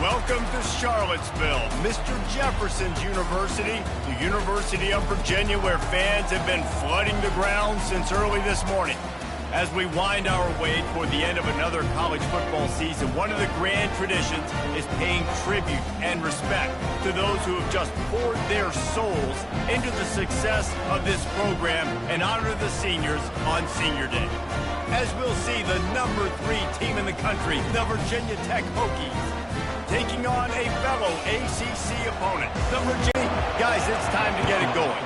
Welcome to Charlottesville, Mr. Jefferson's University, the University of Virginia, where fans have been flooding the grounds since early this morning. As we wind our way toward the end of another college football season, one of the grand traditions is paying tribute and respect to those who have just poured their souls into the success of this program and honor the seniors on Senior Day. As we'll see, the number 3 team in the country, the Virginia Tech Hokies, taking on a fellow ACC opponent, the Virginia. Guys, it's time to get it going.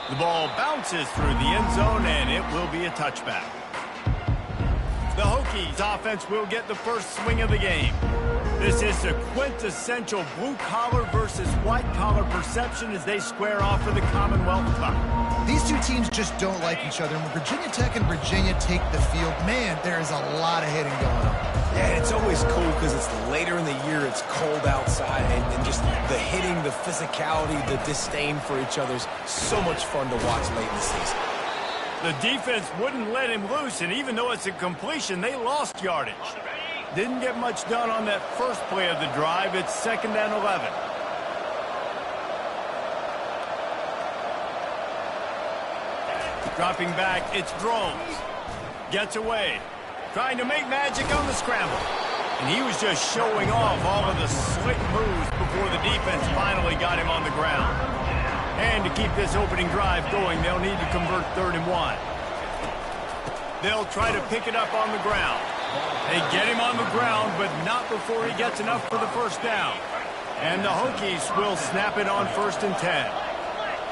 The ball bounces through the end zone, and it will be a touchback. The Hokies offense will get the first swing of the game. This is the quintessential blue-collar versus white-collar perception as they square off for the Commonwealth Cup. These two teams just don't like each other. And when Virginia Tech and Virginia take the field, man, there is a lot of hitting going on. Yeah, it's always cool because it's later in the year, it's cold outside, and just the hitting, the physicality, the disdain for each other's so much fun to watch late in the season. The defense wouldn't let him loose, and even though it's a completion, they lost yardage. Didn't get much done on that first play of the drive. It's 2nd and 11. Dropping back, it's Drones. Gets away. Trying to make magic on the scramble. And he was just showing off all of the slick moves before the defense finally got him on the ground. And to keep this opening drive going, they'll need to convert 3rd and 1. They'll try to pick it up on the ground. They get him on the ground, but not before he gets enough for the first down. And the Hokies will snap it on 1st and 10.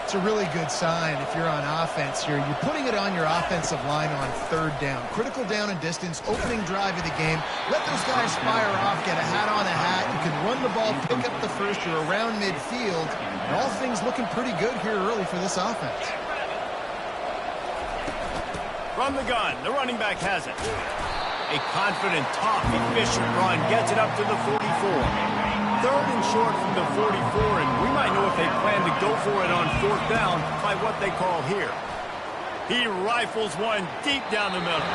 It's a really good sign if you're on offense here. You're putting it on your offensive line on 3rd down. Critical down and distance, opening drive of the game. Let those guys fire off, get a hat on a hat. You can run the ball, pick up the first. You're around midfield. And all things looking pretty good here early for this offense. From the gun, the running back has it. A confident, top, efficient run gets it up to the 44. 3rd and short from the 44, and we might know if they plan to go for it on 4th down by what they call here. He rifles one deep down the middle.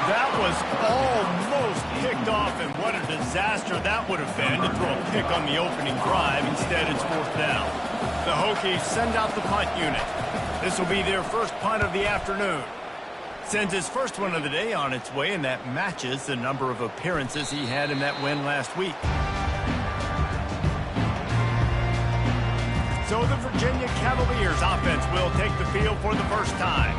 That was almost picked off, and what a disaster that would have been to throw a pick on the opening drive. Instead, it's 4th down. The Hokies send out the punt unit. This will be their first punt of the afternoon. Sends his first one of the day on its way, and that matches the number of appearances he had in that win last week. So the Virginia Cavaliers offense will take the field for the first time.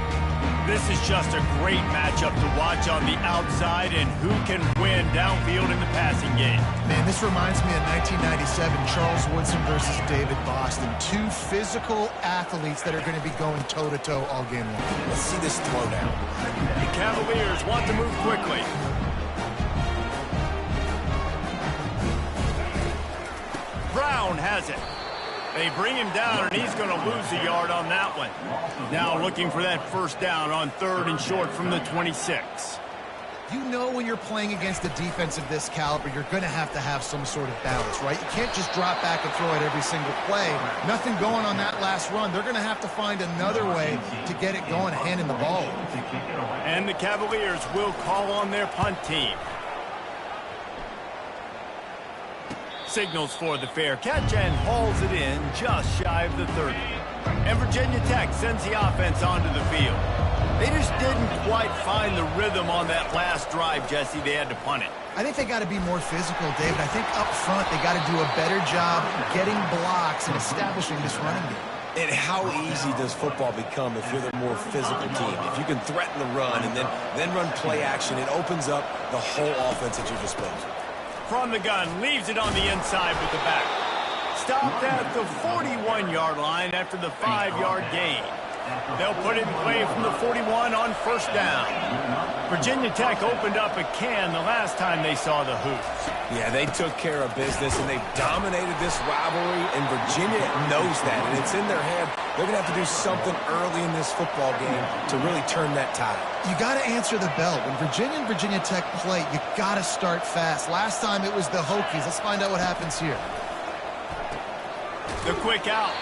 This is just a great matchup to watch on the outside, and who can win downfield in the passing game. Man, this reminds me of 1997, Charles Woodson versus David Boston. 2 physical athletes that are going to be going toe-to-toe all game long. Let's see this throwdown. The Cavaliers want to move quickly. Brown has it. They bring him down, and he's going to lose a yard on that one. Now looking for that first down on 3rd and short from the 26. You know when you're playing against a defense of this caliber, you're going to have some sort of balance, right? You can't just drop back and throw it every single play. Nothing going on that last run. They're going to have to find another way to get it going, handing the ball. And the Cavaliers will call on their punt team. Signals for the fair catch and hauls it in just shy of the 30. And Virginia Tech sends the offense onto the field. They just didn't quite find the rhythm on that last drive, Jesse. They had to punt it. I think they got to be more physical, David. I think up front they got to do a better job getting blocks and establishing this running game. And how easy does football become if you're the more physical team? If you can threaten the run and then run play action, it opens up the whole offense at your disposal. From the gun, leaves it on the inside with the back. Stopped at the 41-yard line after the 5-yard gain. They'll put it in play from the 41 on 1st down. Virginia Tech opened up a can the last time they saw the Hoops. Yeah, they took care of business, and they've dominated this rivalry, and Virginia knows that, and it's in their head. They're going to have to do something early in this football game to really turn that tide. You got to answer the bell. When Virginia and Virginia Tech play, you got to start fast. Last time it was the Hokies. Let's find out what happens here. The quick out.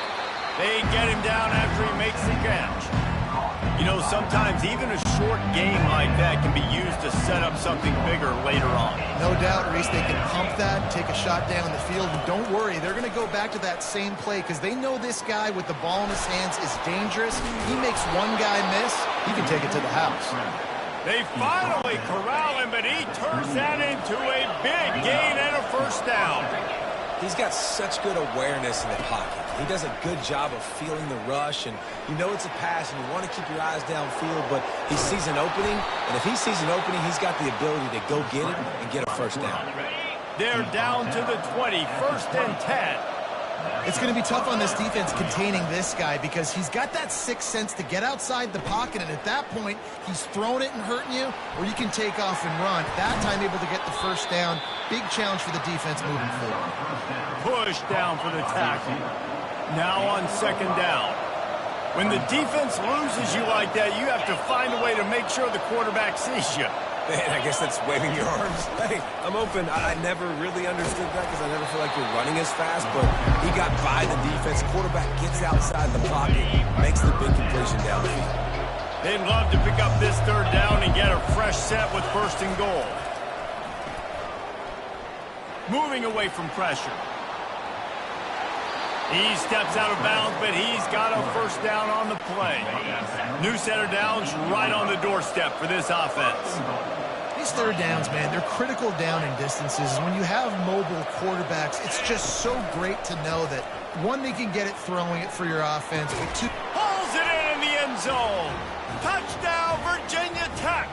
They get him down after he makes the catch. You know, sometimes even a short game like that can be used to set up something bigger later on. No doubt, Reese, they can pump that, take a shot down the field, and don't worry, they're going to go back to that same play because they know this guy with the ball in his hands is dangerous. He makes one guy miss, he can take it to the house. They finally corral him, but he turns that into a big gain and a first down. He's got such good awareness in the pocket. He does a good job of feeling the rush, and you know it's a pass, and you want to keep your eyes downfield, but he sees an opening, and if he sees an opening, he's got the ability to go get it and get a first down. They're down to the 20, first and 10. It's going to be tough on this defense containing this guy because he's got that sixth sense to get outside the pocket, and at that point, he's throwing it and hurting you, or you can take off and run. That time, able to get the first down. Big challenge for the defense moving forward. Push down for the tackle. Now on second down. When the defense loses you like that, you have to find a way to make sure the quarterback sees you. Man, I guess that's waving your arms. Hey, I'm open. I never really understood that because I never feel like you're running as fast, but he got by the defense. Quarterback gets outside the pocket, makes the big completion downfield. They'd love to pick up this third down and get a fresh set with first and goal. Moving away from pressure. He steps out of bounds, but he's got a first down on the play. New set of downs right on the doorstep for this offense. These third downs, man, they're critical down in distances. When you have mobile quarterbacks, it's just so great to know that, one, they can get it throwing it for your offense, but two... Pulls it in the end zone. Touchdown, Virginia Tech.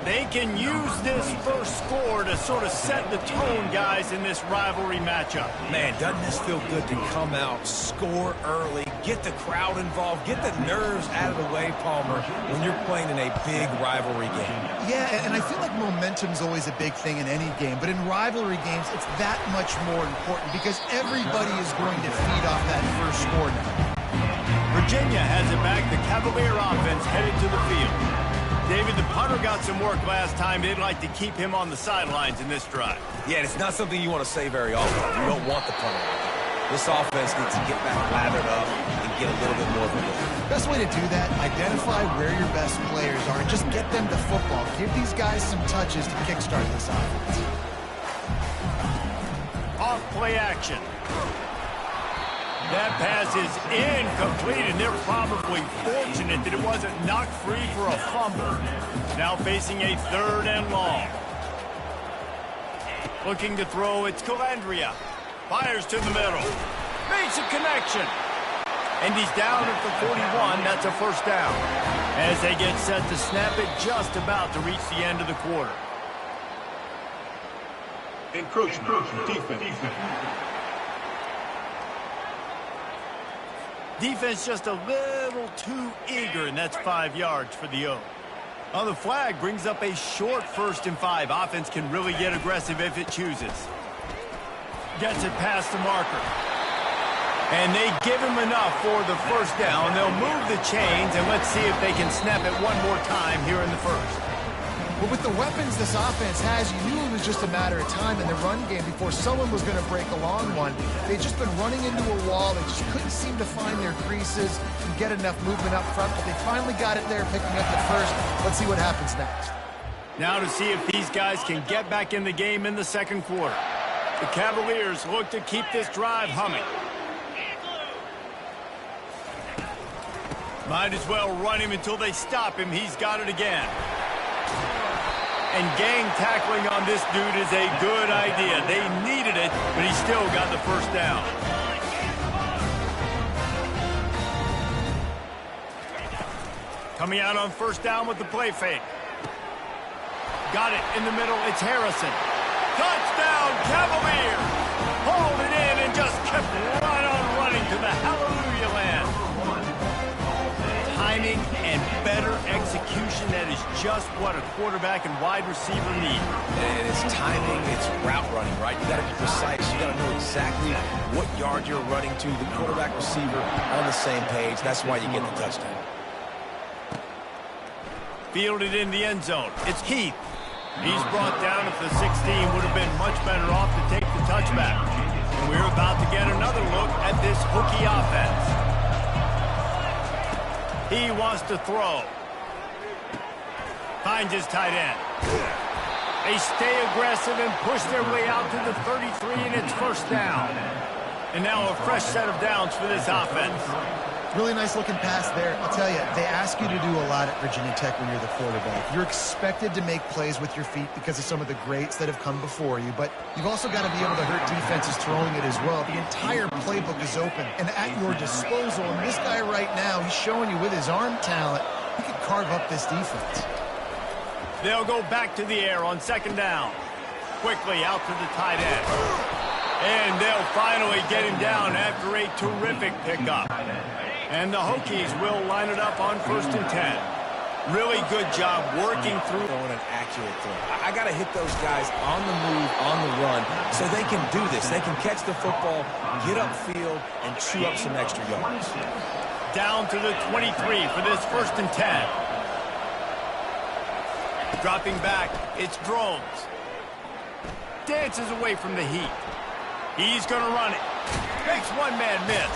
They can use this first score to sort of set the tone, guys, in this rivalry matchup. Man, doesn't this feel good to come out, score early, get the crowd involved, get the nerves out of the way, Palmer, when you're playing in a big rivalry game? Yeah, and I feel like momentum's always a big thing in any game, but in rivalry games, it's that much more important because everybody is going to feed off that first score now. Virginia has it back. The Cavalier offense headed to the field. David, the punter got some work last time. They'd like to keep him on the sidelines in this drive. Yeah, it's not something you want to say very often. You don't want the punter. This offense needs to get back lathered up and get a little bit more of a look. Best way to do that, identify where your best players are and just get them to football. Give these guys some touches to kickstart this offense. Off play action. That pass is incomplete, and they're probably fortunate that it wasn't knocked free for a fumble. Now facing a third and long. Looking to throw, it's Calandria. Fires to the middle. Makes a connection. And he's down at the 41. That's a first down. As they get set to snap it, just about to reach the end of the quarter. Encroachment. Defense. Defense just a little too eager, and that's 5 yards for the O. On the flag, brings up a short 1st and 5. Offense can really get aggressive if it chooses. Gets it past the marker. And they give him enough for the first down. They'll move the chains, and let's see if they can snap it one more time here in the first. But with the weapons this offense has, you knew it was just a matter of time in the run game before someone was going to break a long one. They'd just been running into a wall. They just couldn't seem to find their creases and get enough movement up front, but they finally got it there, picking up the first. Let's see what happens next. Now to see if these guys can get back in the game in the second quarter. The Cavaliers look to keep this drive humming. Might as well run him until they stop him. He's got it again. And gang tackling on this dude is a good idea. They needed it, but he still got the first down. Coming out on first down with the play fake. Got it in the middle. It's Harrison. Touchdown, Cavaliers! Hauled it in and just kept right on running to the hallelujah land. Timing and better execution, that is just what a quarterback and wide receiver need. And it's timing, it's route running, right? You got to be precise. You got to know exactly what yard you're running to. The quarterback receiver on the same page. That's why you get the touchdown. Fielded in the end zone. It's Keith. He's brought down at the 16. Would have been much better off to take the touchback. And we're about to get another look at this Hokie offense. He wants to throw. Finds his tight end. They stay aggressive and push their way out to the 33, and it's first down. And now a fresh set of downs for this offense. Really nice looking pass there. I'll tell you, they ask you to do a lot at Virginia Tech when you're the quarterback. You're expected to make plays with your feet because of some of the greats that have come before you, but you've also got to be able to hurt defenses throwing it as well. The entire playbook is open and at your disposal, and this guy right now, he's showing you with his arm talent, he could carve up this defense. They'll go back to the air on second down. Quickly out to the tight end. And they'll finally get him down after a terrific pickup. And the Hokies will line it up on 1st and 10. Really good job working through. Throwing an accurate throw. I got to hit those guys on the move, on the run, so they can do this. They can catch the football, get upfield, and chew up some extra yards. Down to the 23 for this 1st and 10. Dropping back, it's Drones. Dances away from the heat. He's going to run it. Makes one man miss.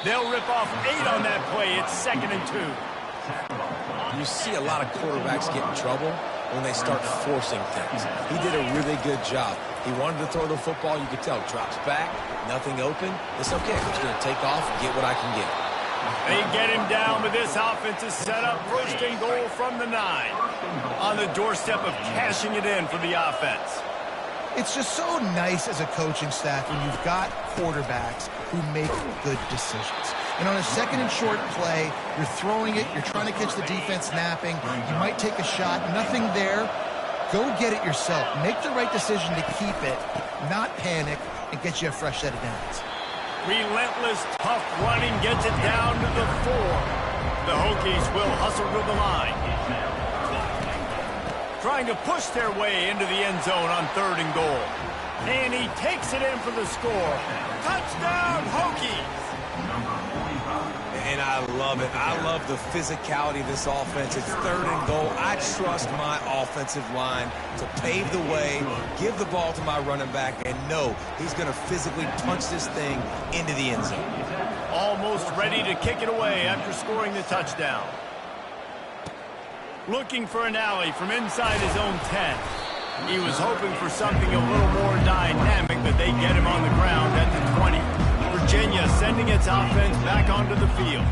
They'll rip off 8 on that play. It's 2nd and 2. You see a lot of quarterbacks get in trouble when they start forcing things. He did a really good job. He wanted to throw the football. You could tell. Drops back, nothing open. It's okay. I'm just going to take off and get what I can get. They get him down, but this offense is set up 1st and goal from the 9. On the doorstep of cashing it in for the offense. It's just so nice as a coaching staff when you've got quarterbacks who make good decisions. And on a 2nd and short play, you're throwing it, you're trying to catch the defense napping, you might take a shot, nothing there. Go get it yourself. Make the right decision to keep it, not panic, and get you a fresh set of downs. Relentless, tough running gets it down to the 4. The Hokies will hustle to the line. Trying to push their way into the end zone on 3rd and goal. And he takes it in for the score. Touchdown, Hokies! And I love it. I love the physicality of this offense. It's 3rd and goal. I trust my offensive line to pave the way, give the ball to my running back, and know he's going to physically punch this thing into the end zone. Almost ready to kick it away after scoring the touchdown. Looking for an alley from inside his own 10. He was hoping for something a little more dynamic, but they get him on the ground at the 20. Virginia sending its offense back onto the field.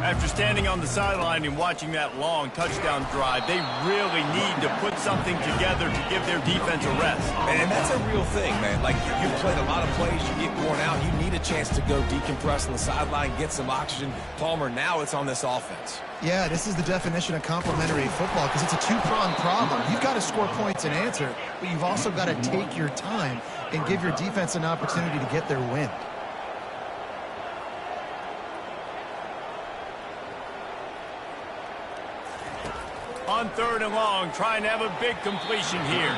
After standing on the sideline and watching that long touchdown drive, they really need to put something together to give their defense a rest. And that's a real thing, man. Like, you've played a lot of plays, you get worn out, you need a chance to go decompress on the sideline, get some oxygen. Palmer, now it's on this offense. Yeah, this is the definition of complementary football because it's a two-pronged problem. You've got to score points and answer, but you've also got to take your time and give your defense an opportunity to get their win. On 3rd and long, trying to have a big completion here.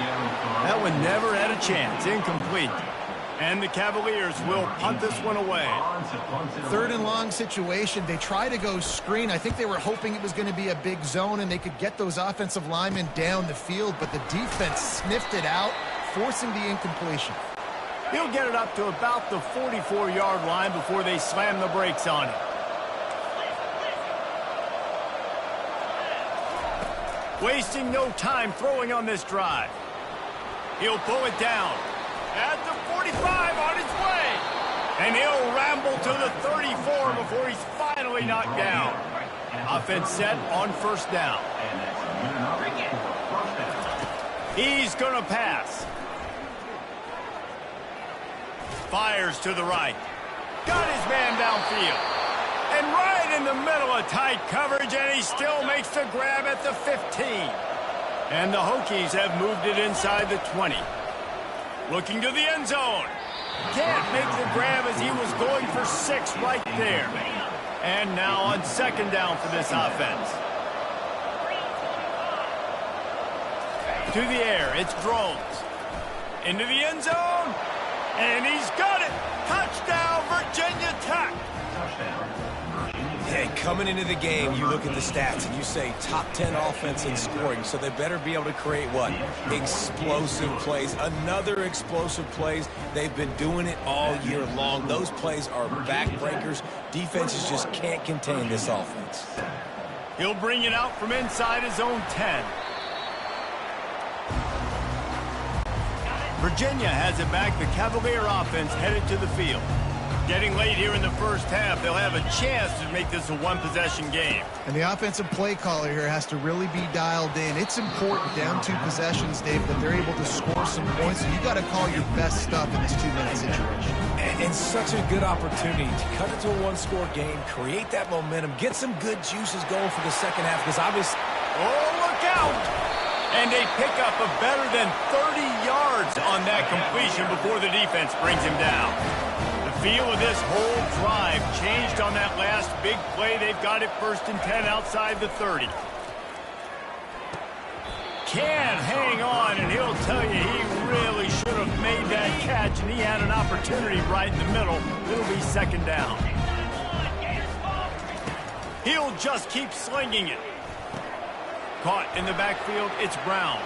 That one never had a chance. Incomplete. And the Cavaliers will punt this one away. 3rd and long situation. They try to go screen. I think they were hoping it was going to be a big zone and they could get those offensive linemen down the field, but the defense sniffed it out, forcing the incompletion. He'll get it up to about the 44-yard line before they slam the brakes on it. Wasting no time throwing on this drive. He'll pull it down. At the 45 on his way. And he'll ramble to the 34 before he's finally knocked down. Offense set on 1st down. He's going to pass. Fires to the right. Got his man downfield. And right in the middle of tight coverage, and he still makes the grab at the 15. And the Hokies have moved it inside the 20. Looking to the end zone. Can't make the grab as he was going for 6 right there. And now on 2nd down for this offense. To the air, it's Drones. Into the end zone. And he's got it. Touchdown, Virginia Tech. Hey, Coming into the game, you look at the stats and you say top 10 offense in scoring, so they better be able to create what? Explosive plays. Another explosive plays. They've been doing it all year long. Those plays are backbreakers. Defenses just can't contain this offense. He'll bring it out from inside his own 10. Virginia has it back. The Cavalier offense headed to the field. Getting late here in the first half, they'll have a chance to make this a one-possession game. And the offensive play caller here has to really be dialed in. It's important down 2 possessions, Dave, that they're able to score some points. So you got to call your best stuff in this 2-minute situation. And such a good opportunity to cut it to a one-score game, create that momentum, get some good juices going for the second half. Because obviously, oh, look out! And they pick up a better than 30 yards on that completion before the defense brings him down. The feel of this whole drive changed on that last big play. They've got it 1st and 10 outside the 30. Can't hang on, and he'll tell you he really should have made that catch, and he had an opportunity right in the middle. It'll be 2nd down. He'll just keep slinging it. Caught in the backfield, it's Brown.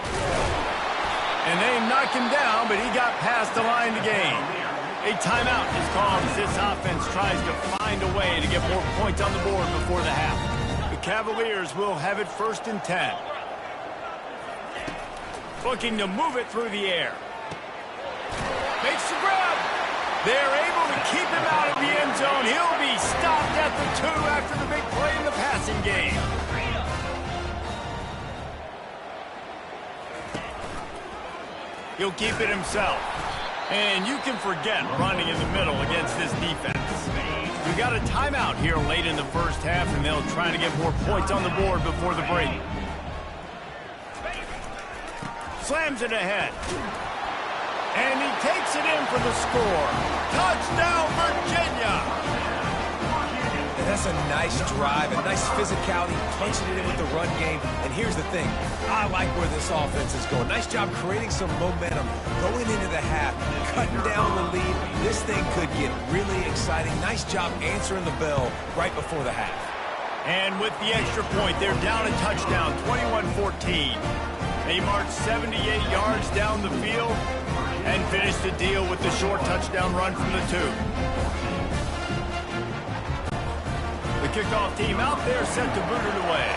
And they knock him down, but he got past the line to gain. A timeout is called as this offense tries to find a way to get more points on the board before the half. The Cavaliers will have it 1st and 10. Looking to move it through the air. Makes the grab. They're able to keep him out of the end zone. He'll be stopped at the 2 after the big play in the passing game. He'll keep it himself. And you can forget running in the middle against this defense. We got a timeout here late in the first half, and they'll try to get more points on the board before the break. Slams it ahead. And he takes it in for the score. Touchdown, Virginia! And that's a nice drive, a nice physicality, punching it in with the run game. And here's the thing. I like where this offense is going. Nice job creating some momentum, going into the half, cutting down the lead. This thing could get really exciting. Nice job answering the bell right before the half. And with the extra point, they're down a touchdown, 21-14. They march 78 yards down the field and finish the deal with the short touchdown run from the 2. The kickoff team out there set to boot it away.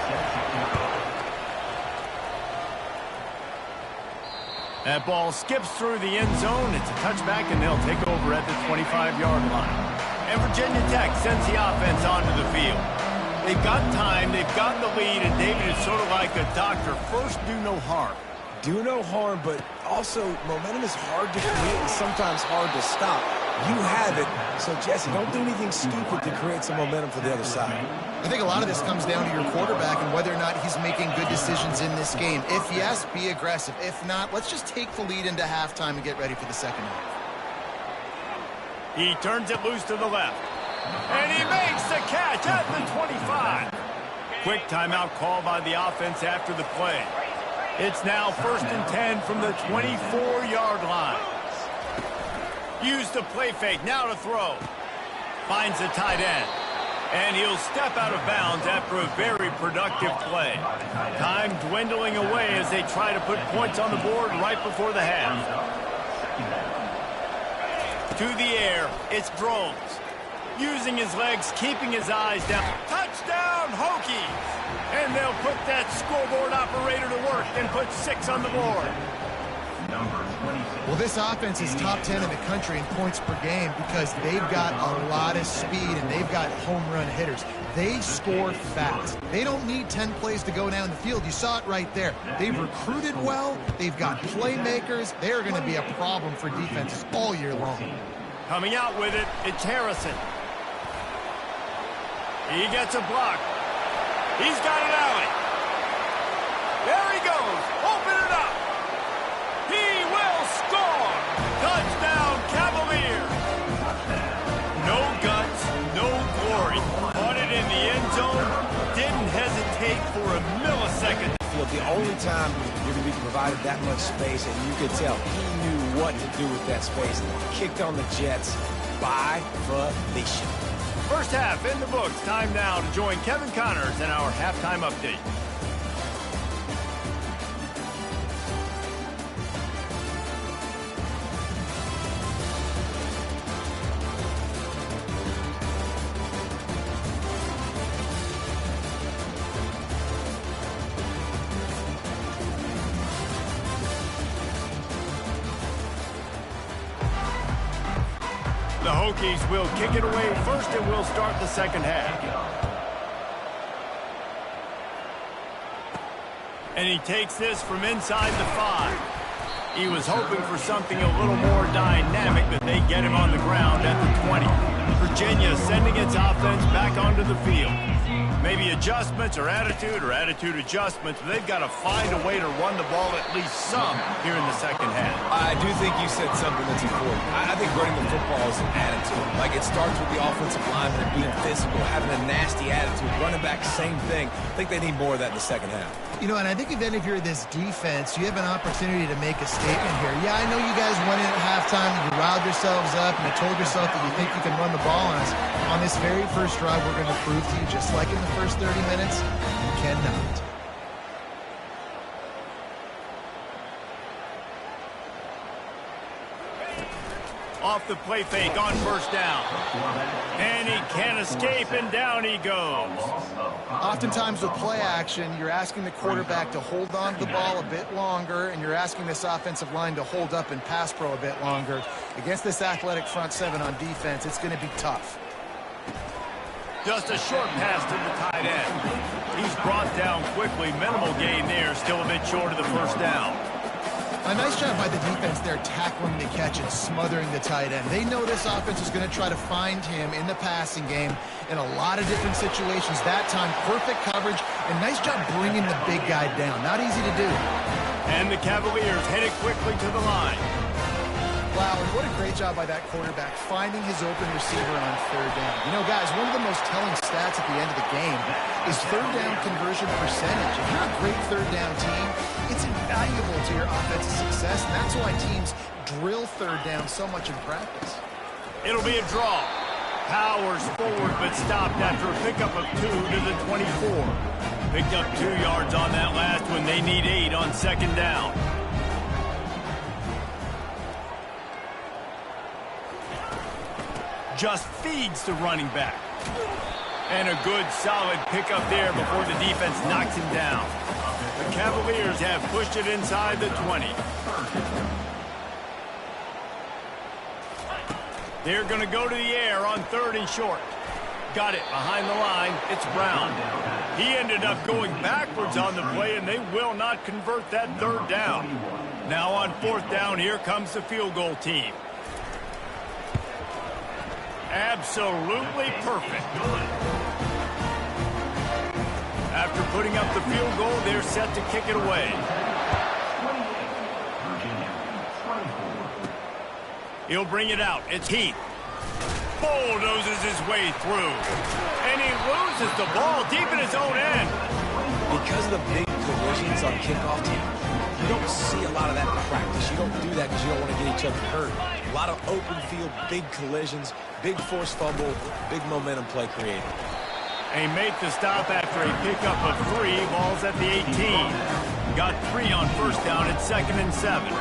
That ball skips through the end zone. It's a touchback, and they'll take over at the 25-yard line. And Virginia Tech sends the offense onto the field. They've got time, they've got the lead, and David is sort of like a doctor. First, do no harm. Do no harm, but also momentum is hard to create and sometimes hard to stop. You have it, so Jesse, don't do anything stupid to create some momentum for the other side. I think a lot of this comes down to your quarterback and whether or not he's making good decisions in this game. If yes, be aggressive. If not, let's just take the lead into halftime and get ready for the second half. He turns it loose to the left. And he makes the catch at the 25. Quick timeout call by the offense after the play. It's now 1st and 10 from the 24-yard line. Use the play fake, now to throw. Finds the tight end. And he'll step out of bounds after a very productive play. Time dwindling away as they try to put points on the board right before the half. To the air, it's Drones. Using his legs, keeping his eyes down. Touchdown, Hokies! And they'll put that scoreboard operator to work and put 6 on the board. Well, this offense is top 10 in the country in points per game because they've got a lot of speed and they've got home run hitters. They score fast. They don't need 10 plays to go down the field. You saw it right there. They've recruited well. They've got playmakers. They're going to be a problem for defenses all year long. Coming out with it, it's Harrison. He gets a block. He's got an alley. There he goes. Open it up. He will score. Touchdown, Cavaliers. No guts, no glory. Caught it in the end zone. Didn't hesitate for a millisecond. The only time you're going to be provided that much space, and you could tell he knew what to do with that space. Kicked on the Jets by Felicia. First half in the books. Time now to join Kevin Connors in our halftime update. The Hokies will kick it away first, and we'll start the second half. And he takes this from inside the 5. He was hoping for something a little more dynamic, but they get him on the ground at the 20. Virginia sending its offense back onto the field. Maybe adjustments or attitude adjustments, but they've got to find a way to run the ball at least some here in the second half. I do think you said something that's important. I think running the football is an attitude. Like, it starts with the offensive lineman being physical, having a nasty attitude. Running back, same thing. I think they need more of that in the second half. You know, and I think if you're this defense, you have an opportunity to make a statement here. Yeah, I know you guys went in at halftime and you riled yourselves up and you told yourself that you think you can run the ball on us. On this very first drive, we're going to prove to you, just like in the first 30 minutes, you cannot. Off the play fake on first down. And he can't escape, and down he goes. Oftentimes with play action, you're asking the quarterback to hold on to the ball a bit longer, and you're asking this offensive line to hold up and pass pro a bit longer. Against this athletic front seven on defense, it's going to be tough. Just a short pass to the tight end. He's brought down quickly. Minimal gain there, still a bit short of the first down. A nice job by the defense there, tackling the catch and smothering the tight end. They know this offense is going to try to find him in the passing game in a lot of different situations. That time, perfect coverage, and nice job bringing the big guy down. Not easy to do. And the Cavaliers headed quickly to the line. Wow, and what a great job by that quarterback, finding his open receiver on third down. You know, guys, one of the most telling stats at the end of the game is third down conversion percentage. If you're a great third down team, it's invaluable to your offensive success, and that's why teams drill third down so much in practice. It'll be a draw. Powers forward, but stopped after a pickup of 2 to the 24. Picked up 2 yards on that last one. They need 8 on second down. Just feeds the running back. And a good, solid pickup there before the defense knocks him down. The Cavaliers have pushed it inside the 20. They're going to go to the air on 3rd and short. Got it behind the line. It's Brown. He ended up going backwards on the play, and they will not convert that 3rd down. Now on 4th down, here comes the field goal team. Absolutely perfect. After putting up the field goal, they're set to kick it away. He'll bring it out. It's Heath. Bulldozes his way through. And he loses the ball deep in his own end. Because of the big collisions on kickoff team, you don't see a lot of that in practice. You don't do that because you don't want to get each other hurt. A lot of open field, big collisions, big forced fumble, big momentum play created. They make the stop after a pickup of 3. Ball's at the 18. Got 3 on first down at 2nd and 7.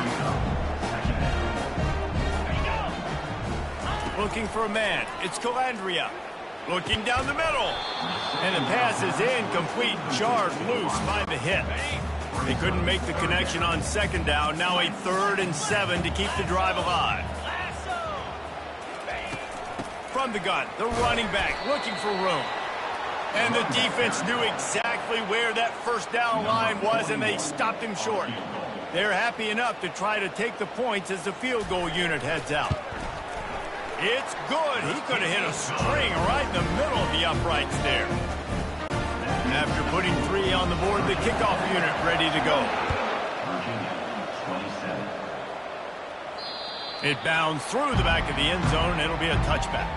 Looking for a man. It's Calandria. Looking down the middle. And the pass is incomplete. Jarred loose by the hit. They couldn't make the connection on second down. Now a 3rd and 7 to keep the drive alive. From the gun, the running back looking for room. And the defense knew exactly where that first down line was, and they stopped him short. They're happy enough to try to take the points as the field goal unit heads out. It's good. He could have hit a string right in the middle of the uprights there. After putting 3 on the board, the kickoff unit ready to go. It bounds through the back of the end zone, and it'll be a touchback.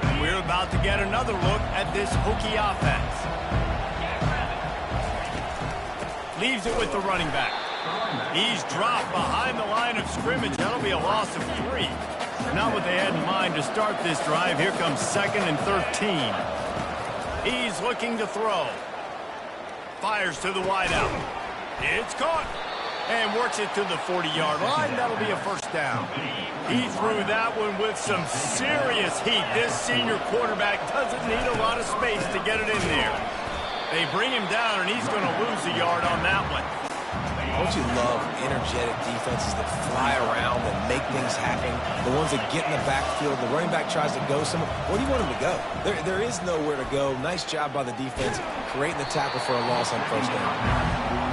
And we're about to get another look at this Hokie offense. Leaves it with the running back. He's dropped behind the line of scrimmage. That'll be a loss of 3. Not what they had in mind to start this drive. Here comes 2nd and 13. He's looking to throw. Fires to the wideout. It's caught. And works it to the 40-yard line. That'll be a first down. He threw that one with some serious heat. This senior quarterback doesn't need a lot of space to get it in there. They bring him down, and he's going to lose a yard on that one. Don't you love energetic defenses that fly around and make things happen? The ones that get in the backfield, the running back tries to go somewhere. Where do you want him to go? There is nowhere to go. Nice job by the defense creating the tackle for a loss on first down.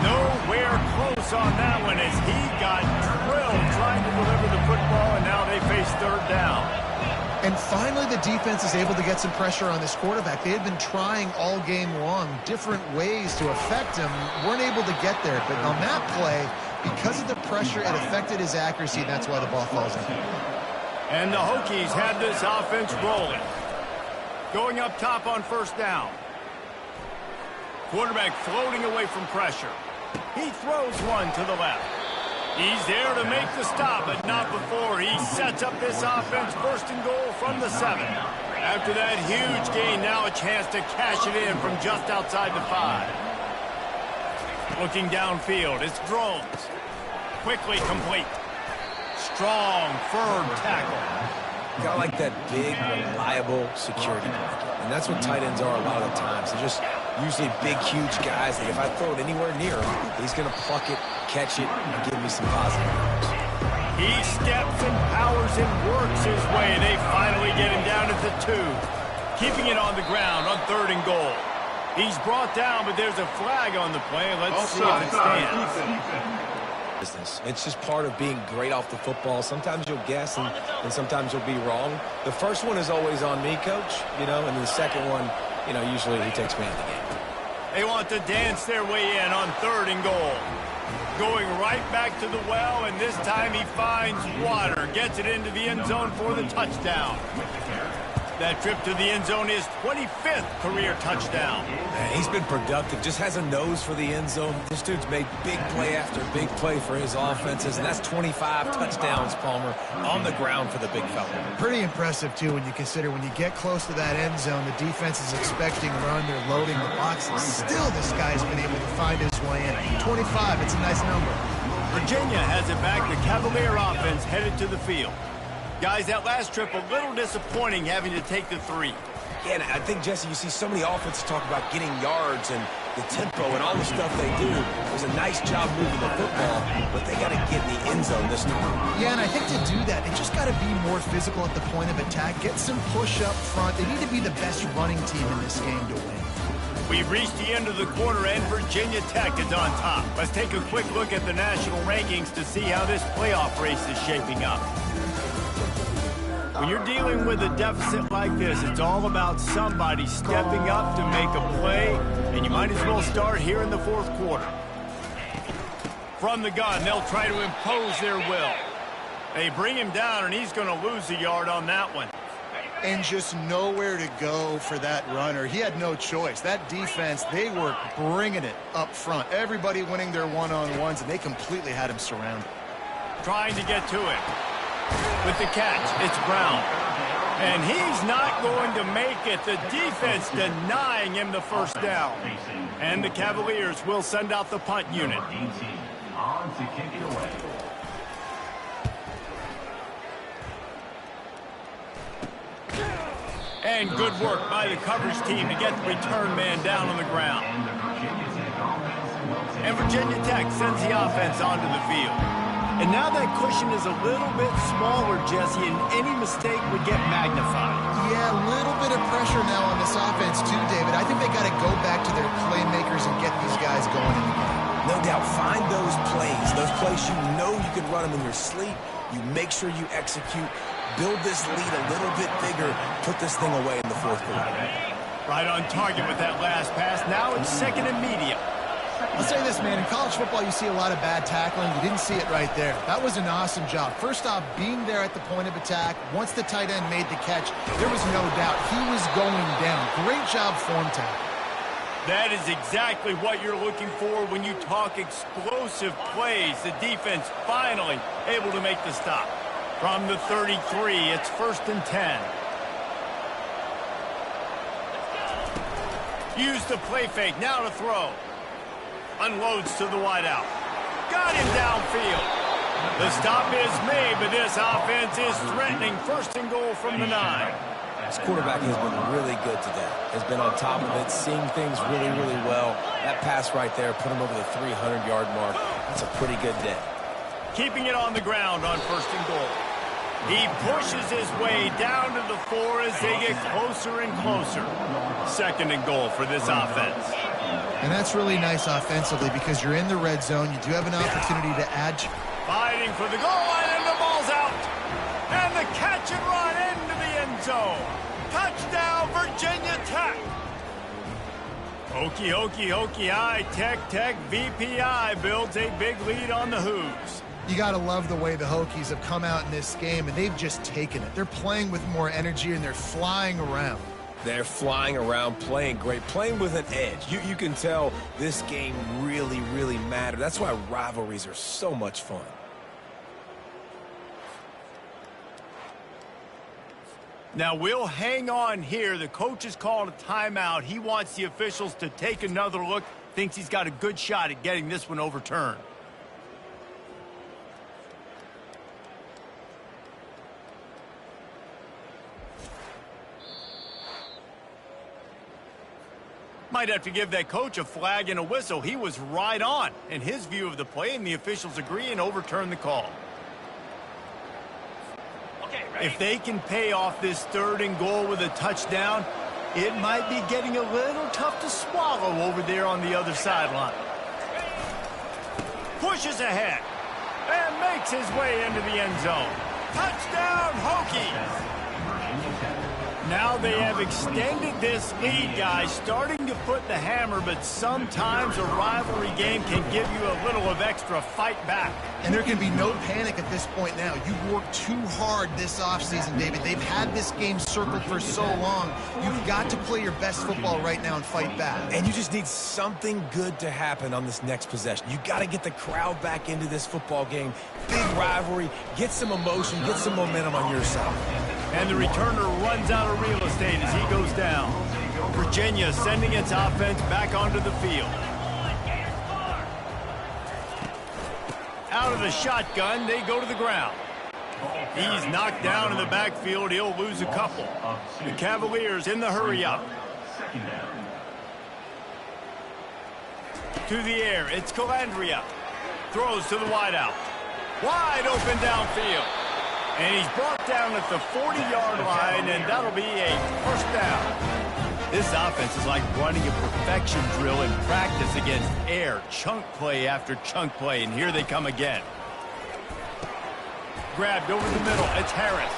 Nowhere close on that one as he got drilled trying to deliver the football, and now they face third down. And finally, the defense is able to get some pressure on this quarterback. They had been trying all game long different ways to affect him, weren't able to get there. But on that play, because of the pressure, it affected his accuracy, and that's why the ball falls in. And the Hokies had this offense rolling. Going up top on first down. Quarterback floating away from pressure. He throws one to the left. He's there to make the stop, but not before he sets up this offense. First and goal from the 7. After that huge gain, now a chance to cash it in from just outside the 5. Looking downfield, it's Drones. Quickly complete. Strong, firm tackle. Got like that big, reliable security blanket. And that's what tight ends are a lot of the times. They're just usually big, huge guys that if I throw it anywhere near him, he's going to pluck it, catch it, and give me some positive yards. He steps and powers and works his way. They finally get him down at the 2. Keeping it on the ground on 3rd and goal. He's brought down, but there's a flag on the play. Let's see if it stands. It's just part of being great off the football. Sometimes you'll guess and sometimes you'll be wrong. The first one is always on me, Coach, and the second one, usually he takes me out of the game. They want to dance their way in on 3rd and goal. Going right back to the well, and this time he finds water. Gets it into the end zone for the touchdown. That trip to the end zone is 25th career touchdown. Man, he's been productive, just has a nose for the end zone. This dude's made big play after big play for his offenses, and that's 25 touchdowns, Palmer, on the ground for the big fella. Pretty impressive, too, when you consider when you get close to that end zone, the defense is expecting a run, they're loading the boxes. Still, this guy's been able to find his way in. 25, it's a nice number. Virginia has it back. The Cavalier offense headed to the field. Guys, that last trip a little disappointing having to take the 3. Yeah, and I think, Jesse, you see so many offenses talk about getting yards and the tempo and all the stuff they do. It was a nice job moving the football, but they got to get in the end zone this time. Yeah, and I think to do that, they just got to be more physical at the point of attack, get some push up front. They need to be the best running team in this game to win. We've reached the end of the quarter, and Virginia Tech is on top. Let's take a quick look at the national rankings to see how this playoff race is shaping up. When you're dealing with a deficit like this, it's all about somebody stepping up to make a play, and you might as well start here in the 4th quarter. From the gun, they'll try to impose their will. They bring him down, and he's going to lose a yard on that one. And just nowhere to go for that runner. He had no choice. That defense, they were bringing it up front. Everybody winning their one-on-ones, and they completely had him surrounded. Trying to get to him. With the catch, it's Brown. And he's not going to make it. The defense denying him the first down. And the Cavaliers will send out the punt unit. On to kick it away. And good work by the coverage team to get the return man down on the ground. And Virginia Tech sends the offense onto the field. And now that cushion is a little bit smaller, Jesse, and any mistake would get magnified. Yeah, a little bit of pressure now on this offense too, David. I think they got to go back to their playmakers and get these guys going in the game. No doubt, find those plays you know you can run them in your sleep. You make sure you execute, build this lead a little bit bigger, put this thing away in the 4th quarter. Right on target with that last pass. Now it's 2nd and medium. I'll say this, man. In college football, you see a lot of bad tackling. You didn't see it right there. That was an awesome job. First off, being there at the point of attack. Once the tight end made the catch, there was no doubt he was going down. Great job form tackle. That is exactly what you're looking for when you talk explosive plays. The defense finally able to make the stop. From the 33, it's 1st and 10. Use the play fake, now to throw. Unloads to the wideout. Got him downfield. The stop is made, but this offense is threatening 1st and goal from the 9. This quarterback has been really good today. Has been on top of it, seeing things really, really well. That pass right there put him over the 300-yard mark. That's a pretty good day. Keeping it on the ground on 1st and goal. He pushes his way down to the 4 as they get closer and closer. 2nd and goal for this offense. And that's really nice offensively because you're in the red zone. You do have an opportunity to add. Fighting for the goal line, and the ball's out. And the catch and run into the end zone. Touchdown, Virginia Tech. Hokey, hokey, hokey, Tech, VPI builds a big lead on the Hoos. You got to love the way the Hokies have come out in this game, and they've just taken it. They're playing with more energy, and they're flying around. They're flying around, playing great, playing with an edge. You can tell this game really, really mattered. That's why rivalries are so much fun. Now, we'll hang on here. The coach has called a timeout. He wants the officials to take another look. Thinks he's got a good shot at getting this one overturned. Might have to give that coach a flag and a whistle. He was right on in his view of the play, and the officials agree and overturn the call. If they can pay off this 3rd and goal with a touchdown, it might be getting a little tough to swallow over there on the other sideline. Pushes ahead and makes his way into the end zone. Touchdown, Hokies! Now they have extended this lead, guys, starting to put the hammer, but sometimes a rivalry game can give you a little of extra fight back. And there can be no panic at this point now. You've worked too hard this offseason, David. They've had this game circled for so long. You've got to play your best football right now and fight back. And you just need something good to happen on this next possession. You got to get the crowd back into this football game. Big rivalry. Get some emotion. Get some momentum on your side. And the returner runs out of real estate as he goes down. Virginia sending its offense back onto the field. Out of the shotgun, they go to the ground. He's knocked down in the backfield. He'll lose a couple. The Cavaliers in the hurry-up. To the air, it's Calandria. Throws to the wideout. Wide open downfield. And he's brought down at the 40-yard line, and that'll be a 1st down. This offense is like running a perfection drill in practice against air. Chunk play after chunk play, and here they come again. Grabbed over the middle. It's Harris.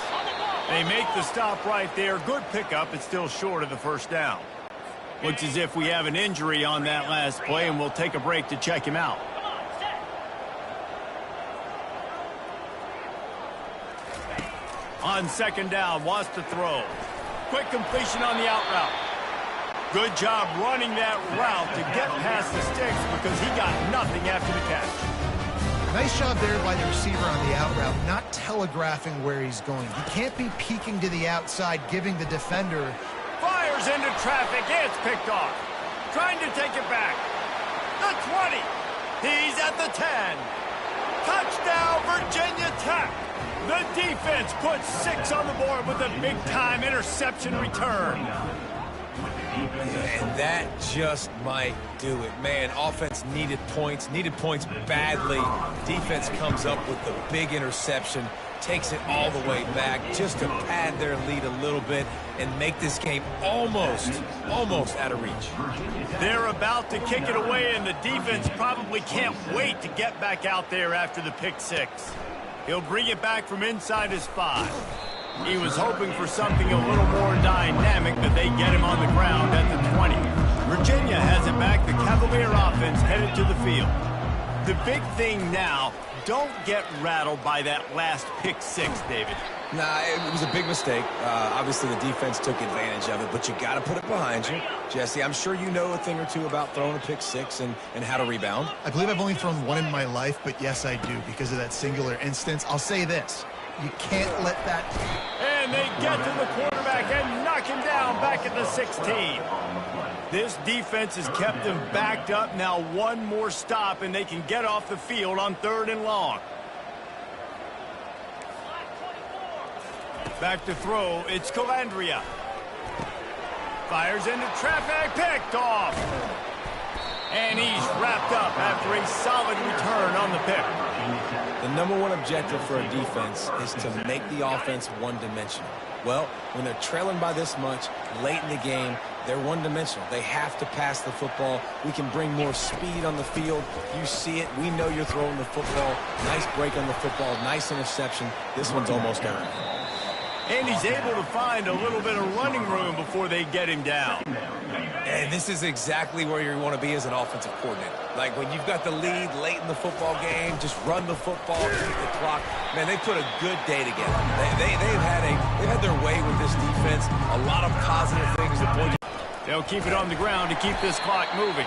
They make the stop right there. Good pickup. It's still short of the 1st down. Looks as if we have an injury on that last play, and we'll take a break to check him out. On 2nd down, wants to throw. Quick completion on the out route. Good job running that route to get past the sticks because he got nothing after the catch. Nice job there by the receiver on the out route, not telegraphing where he's going. He can't be peeking to the outside, giving the defender. Fires into traffic. It's picked off. Trying to take it back. The 20. He's at the 10. Touchdown, Virginia Tech. The defense puts 6 on the board with a big-time interception return. And that just might do it. Man, offense needed points badly. Defense comes up with the big interception, takes it all the way back just to pad their lead a little bit and make this game almost out of reach. They're about to kick it away, and the defense probably can't wait to get back out there after the pick 6. He'll bring it back from inside his 5. He was hoping for something a little more dynamic, but they get him on the ground at the 20. Virginia has it back. The Cavalier offense headed to the field. The big thing now, don't get rattled by that last pick 6, David. Nah, it was a big mistake. Obviously, the defense took advantage of it, but you got to put it behind you. Jesse, I'm sure you know a thing or two about throwing a pick 6 and how to rebound. I believe I've only thrown one in my life, but yes, I do because of that singular instance. I'll say this. You can't let that. And they get to the quarterback and knock him down back at the 16. This defense has kept them backed up. Now one more stop, and they can get off the field on 3rd and long. Back to throw, it's Calandria. Fires into traffic, picked off. And he's wrapped up after a solid return on the pick. The #1 objective for a defense is to make the offense one-dimensional. Well, when they're trailing by this much late in the game, they're one-dimensional. They have to pass the football. We can bring more speed on the field. You see it. We know you're throwing the football. Nice break on the football. Nice interception. This one's almost earned. And he's able to find a little bit of running room before they get him down. And this is exactly where you want to be as an offensive coordinator. Like when you've got the lead late in the football game, just run the football, keep the clock. Man, they put a good day together. They've had their way with this defense. A lot of positive things to point to. They'll keep it on the ground to keep this clock moving.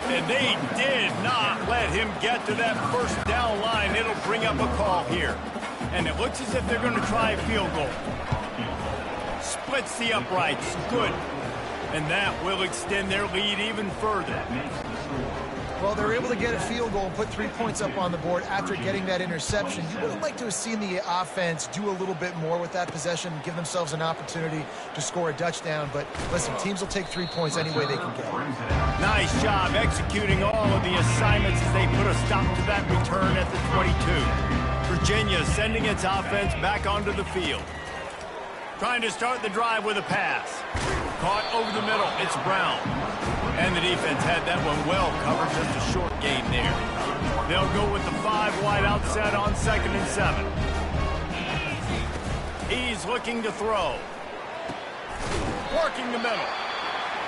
And they did not let him get to that first down line. It'll bring up a call here. And it looks as if they're going to try a field goal. Splits the uprights. Good. And that will extend their lead even further. Well, they're able to get a field goal and put 3 points up on the board after getting that interception. You would have liked to have seen the offense do a little bit more with that possession and give themselves an opportunity to score a touchdown. But listen, teams will take 3 points any way they can get. Nice job executing all of the assignments as they put a stop to that return at the 22. Virginia sending its offense back onto the field. Trying to start the drive with a pass. Caught over the middle. It's Brown. And the defense had that one well covered. Just a short gain there. They'll go with the 5 wide out set on 2nd and 7. He's looking to throw. Working the middle.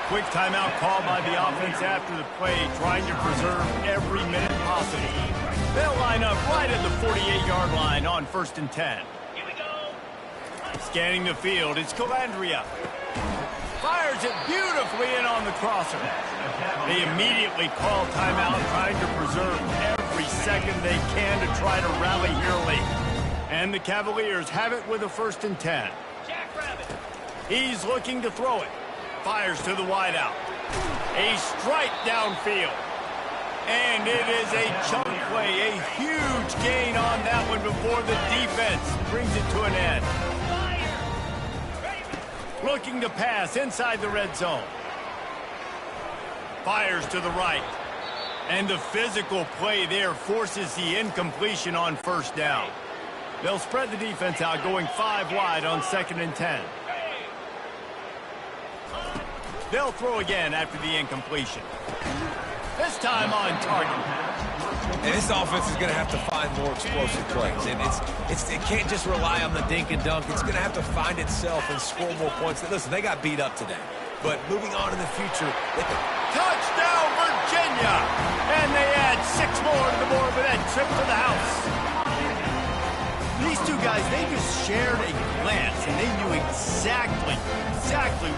Quick timeout called by the offense after the play, trying to preserve every minute possible. They'll line up right at the 48-yard line on 1st and 10. Scanning the field, it's Calandria. Fires it beautifully in on the crosser. They immediately call timeout, trying to preserve every second they can to try to rally here late. And the Cavaliers have it with a 1st and 10. He's looking to throw it. Fires to the wideout. A strike downfield. And it is a chunk play, a huge gain on that one before the defense brings it to an end. Looking to pass inside the red zone. Fires to the right. And the physical play there forces the incompletion on 1st down. They'll spread the defense out, going 5 wide on 2nd and 10. They'll throw again after the incompletion. This time on target. And this offense is going to have to find more explosive plays. And it can't just rely on the dink and dunk. It's going to have to find itself and score more points. Listen, they got beat up today. But moving on in the future, they can... Touchdown, Virginia! And they add 6 more to the board with that trip to the house. These two guys, they just shared a glance, and they knew exactly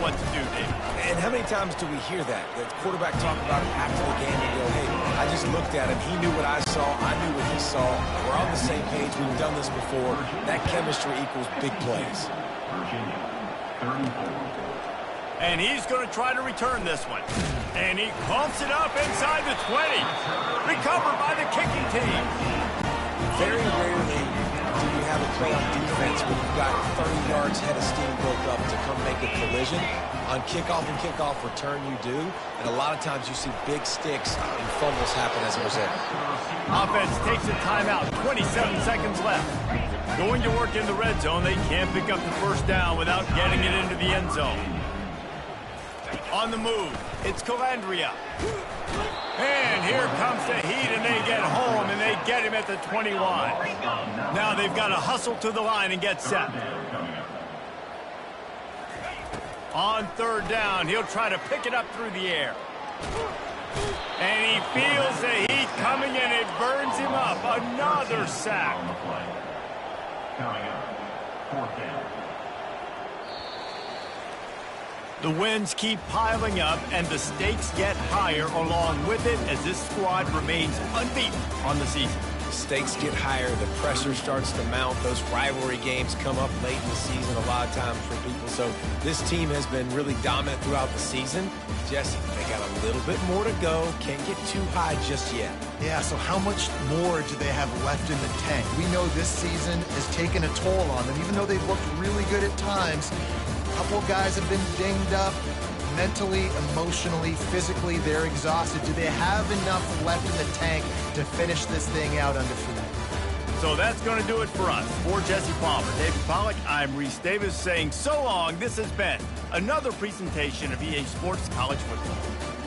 what to do, Dave. And how many times do we hear that? The quarterback talk about it after the game and go, hey, I just looked at him. He knew what I saw. I knew what he saw. We're on the same page. We've done this before. That chemistry equals big plays. And he's going to try to return this one. And he pumps it up inside the 20. Recovered by the kicking team. Very rarely do you have a play on defense when you've got 30 yards head of steam built up to come make a collision. On kickoff and kickoff return, you do. And a lot of times you see big sticks and fumbles happen as a result. Offense takes a timeout. 27 seconds left. Going to work in the red zone. They can't pick up the 1st down without getting it into the end zone. On the move, it's Calandria. And here comes the heat, and they get home, and they get him at the 21. Now they've got to hustle to the line and get set. On 3rd down, he'll try to pick it up through the air. And he feels the heat coming, and it burns him up. Another sack. Coming up, 4th down. The wins keep piling up, and the stakes get higher along with it as this squad remains unbeaten on the season. stakes get higher, the pressure starts to mount, those rivalry games come up late in the season a lot of times for people. So this team has been really dominant throughout the season. Jesse, they got a little bit more to go. Can't get too high just yet. Yeah, so how much more do they have left in the tank? We know this season has taken a toll on them, even though they've looked really good at times. A couple of guys have been dinged up. Mentally, emotionally, physically, they're exhausted. Do they have enough left in the tank to finish this thing out undefeated? So that's going to do it for us. For Jesse Palmer, David Pollack, I'm Reese Davis saying so long. This has been another presentation of EA Sports College Football.